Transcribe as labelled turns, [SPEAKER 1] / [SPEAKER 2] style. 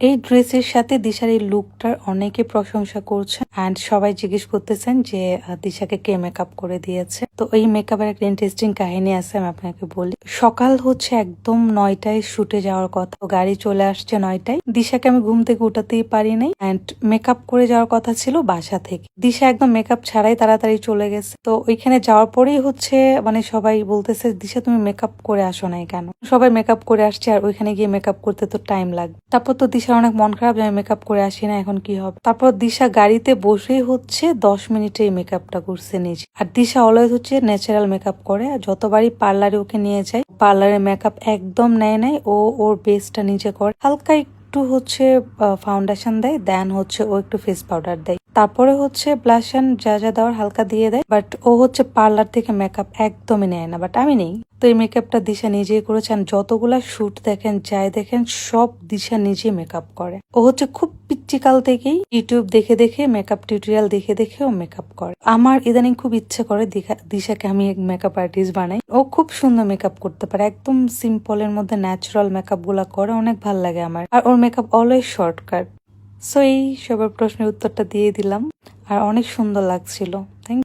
[SPEAKER 1] এই ড্রেসের সাথে দিশার এই লুকটার অনেকে প্রশংসা করছেন এন্ড সবাই জিজ্ঞেস করতেছেন যে দিশাকে কে মেকআপ করে দিয়েছে। তো এই মেকআপের একটা ইন্টারেস্টিং কাহিনী আছে, আমি আপনাকে বলি। সকাল হচ্ছে একদম 9টায় শুটে যাওয়ার কথা, গাড়ি চলে আসছে 9টায়। দিশাকে আমি ঘুম থেকে উঠাতেই পারি নাই এন্ড মেকআপ করে যাওয়ার কথা ছিল বাসা থেকে। দিশা একদম মেকআপ ছাড়াই তাড়াতাড়ি চলে গেছে। তো ওইখানে যাওয়ার পরেই হচ্ছে মানে সবাই বলতেছে দিশা তুমি মেকআপ করে আসো নাই কেন? সবাই মেকআপ করে আসছে আর ওইখানে গিয়ে মেকআপ করতে তো টাইম লাগবে। তারপর তো দিশার অনেক মন খারাপ যে আমি মেকআপ করে আসি না, এখন কি হবে। তারপর দিশা গাড়িতে বসেই হচ্ছে 10 মিনিটে এই মেকআপটা করছে নিজে। আর দিশা অলওয়েজ হচ্ছে ন্যাচারাল মেকআপ করে, আর যতবারই পার্লারে ওকে নিয়ে যায় পার্লারের মেকআপ একদম নেয় নাই, ও ওর বেসটা নিজে করে। হালকা একটু হচ্ছে ফাউন্ডেশন দেয়, দেন হচ্ছে ও একটু ফেস পাউডার দেয়, তারপরে হচ্ছে ব্লাশন যা যা দেওয়ার হালকা দিয়ে দেয়। বাট ও হচ্ছে পার্লার থেকে মেকআপ একদমই নেয় না, বাট আমি নেই। তো এই মেকআপটা দিশা নিজেই করেছেন। যতগুলা শুট দেখেন যাই দেখেন সব দিশা নিজে মেকআপ করে। ও হচ্ছে খুব পিচ্চিকাল থেকেই ইউটিউব দেখে দেখে মেকআপ টিউটোরিয়াল দেখে দেখে ও মেকআপ করে। আমার ইদানিং খুব ইচ্ছে করে দিশাকে আমি এক মেকআপ আর্টিস্ট বানাই। ও খুব সুন্দর মেকআপ করতে পারে, একদম সিম্পলের মধ্যে ন্যাচারাল মেকআপ গুলা করে, অনেক ভাল লাগে আমার। আর ওর মেকআপ অলওয়েজ শর্টকাট। সো এই সবার প্রশ্নের উত্তরটা দিয়ে দিলাম, আর অনেক সুন্দর লাগছিল।